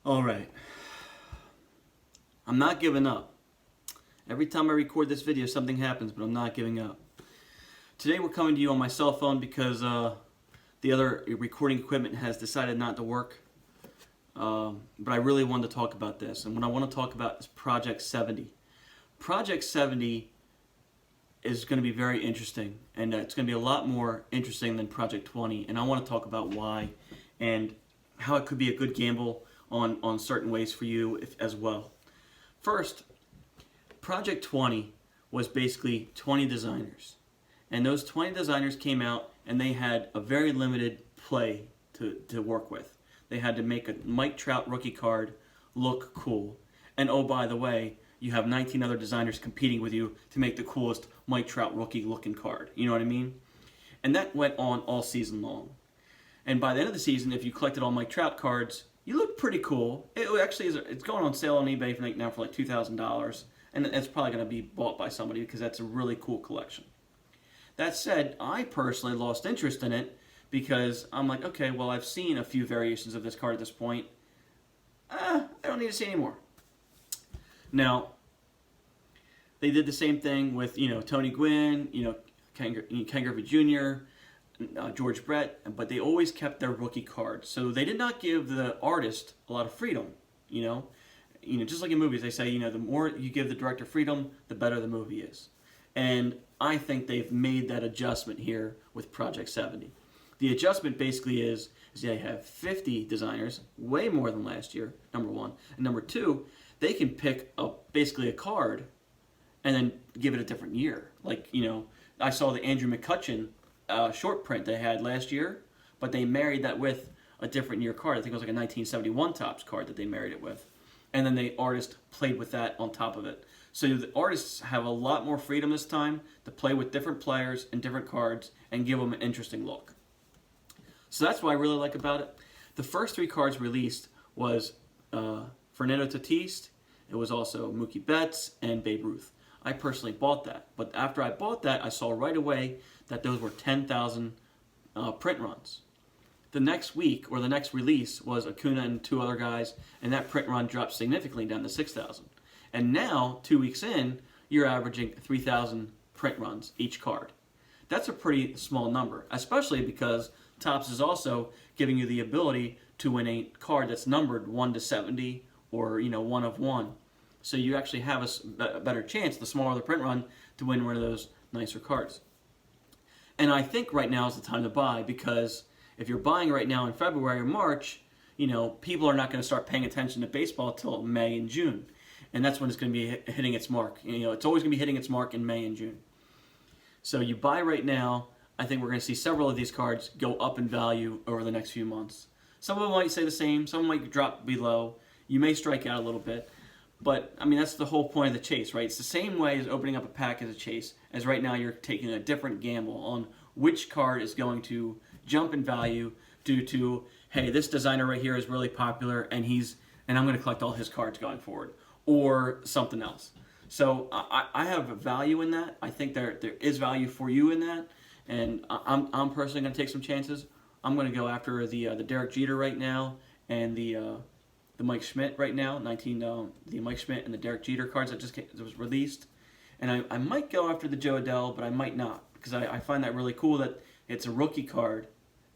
All right, I'm not giving up. Every time I record this video, something happens, but I'm not giving up. Today we're coming to you on my cell phone because the other recording equipment has decided not to work. But I really wanted to talk about this, and what I want to talk about is Project 70. Project 70 is going to be very interesting, and it's going to be a lot more interesting than Project 20, and I want to talk about why and how it could be a good gamble on certain ways for you as well. First, Project 20 was basically 20 designers. And those 20 designers came out and they had a very limited play to work with. They had to make a Mike Trout rookie card look cool. And oh, by the way, you have 19 other designers competing with you to make the coolest Mike Trout rookie looking card. You know what I mean? And that went on all season long. And by the end of the season, if you collected all Mike Trout cards, you look pretty cool. It actually is. It's going on sale on eBay now for like $2,000, and it's probably going to be bought by somebody because that's a really cool collection. That said, I personally lost interest in it because I'm like, okay, well, I've seen a few variations of this card at this point. I don't need to see any more. Now, they did the same thing with Tony Gwynn, Ken Griffey Jr., George Brett, but they always kept their rookie cards. So they did not give the artist a lot of freedom. Just like in movies, they say, the more you give the director freedom, the better the movie is. And I think they've made that adjustment here with Project 70. The adjustment basically is they have 50 designers, way more than last year, number one. And number two, they can pick up basically a card and then give it a different year. Like, I saw the Andrew McCutchen short print they had last year, but they married that with a different year card. I think it was like a 1971 Topps card that they married it with. And then the artist played with that on top of it. So the artists have a lot more freedom this time to play with different players and different cards and give them an interesting look. So that's what I really like about it. The first three cards released was Fernando Tatis. It was also Mookie Betts and Babe Ruth. I personally bought that. But after I bought that, I saw right away that those were 10,000 print runs. The next week, or the next release, was Acuna and two other guys, and that print run dropped significantly down to 6,000. And now, 2 weeks in, you're averaging 3,000 print runs each card. That's a pretty small number, especially because Topps is also giving you the ability to win a card that's numbered 1 to 70 or 1 of 1. So you actually have a better chance, the smaller the print run, to win one of those nicer cards. And I think right now is the time to buy, because if you're buying right now in February or March, people are not going to start paying attention to baseball till May and June. And that's when it's going to be hitting its mark. It's always going to be hitting its mark in May and June. So you buy right now. I think we're going to see several of these cards go up in value over the next few months. Some of them might stay the same. Some might drop below. You may strike out a little bit. But, that's the whole point of the chase, right? It's the same way as opening up a pack as a chase, as right now you're taking a different gamble on which card is going to jump in value due to, hey, this designer right here is really popular, and I'm going to collect all his cards going forward, or something else. So I have value in that. I think there is value for you in that, and I'm personally going to take some chances. I'm going to go after the Derek Jeter right now, and the Mike Schmidt right now, the Mike Schmidt and the Derek Jeter cards that was released. And I might go after the Joe Adell, but I might not, because I find that really cool that it's a rookie card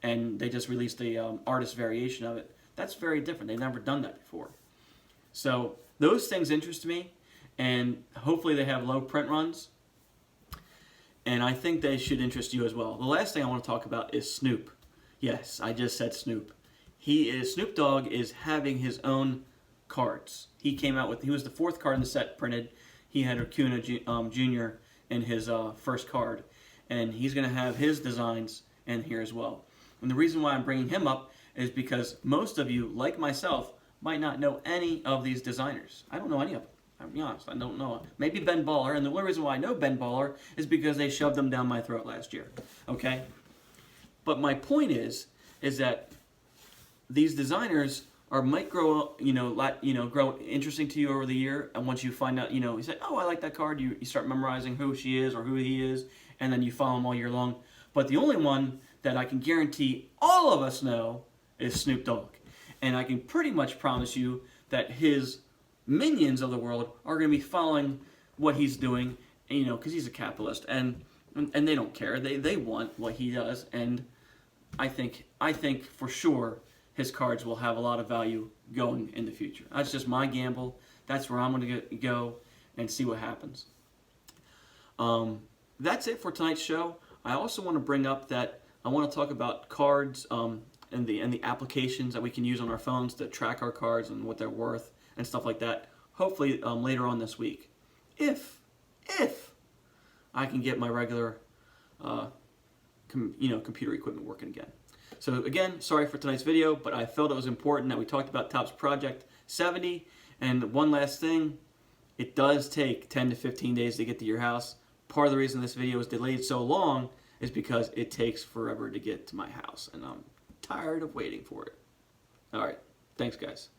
and they just released a artist variation of it. That's very different. They've never done that before. So those things interest me, and hopefully they have low print runs. And I think they should interest you as well. The last thing I want to talk about is Snoop. Yes, I just said Snoop. Snoop Dogg is having his own cards. He was the fourth card in the set printed. He had Acuna Jr. in his first card. And he's going to have his designs in here as well. And the reason why I'm bringing him up is because most of you, like myself, might not know any of these designers. I don't know any of them. I'll be honest, I don't know. Maybe Ben Baller, and the only reason why I know Ben Baller is because they shoved them down my throat last year. Okay? But my point is that these designers might grow, grow interesting to you over the year. And once you find out, you say, oh, I like that card. You start memorizing who she is or who he is, and then you follow them all year long. But the only one that I can guarantee all of us know is Snoop Dogg. And I can pretty much promise you that his minions of the world are going to be following what he's doing, you know, because he's a capitalist, and they don't care. They want what he does, and I think for sure his cards will have a lot of value going in the future. That's just my gamble. That's where I'm going to go and see what happens. That's it for tonight's show. I also want to bring up that I want to talk about cards and the applications that we can use on our phones to track our cards and what they're worth and stuff like that. Hopefully later on this week, if I can get my regular computer equipment working again. So again, sorry for tonight's video, but I felt it was important that we talked about Topps Project 70. And one last thing, it does take 10 to 15 days to get to your house. Part of the reason this video is delayed so long is because it takes forever to get to my house, and I'm tired of waiting for it. All right, thanks guys.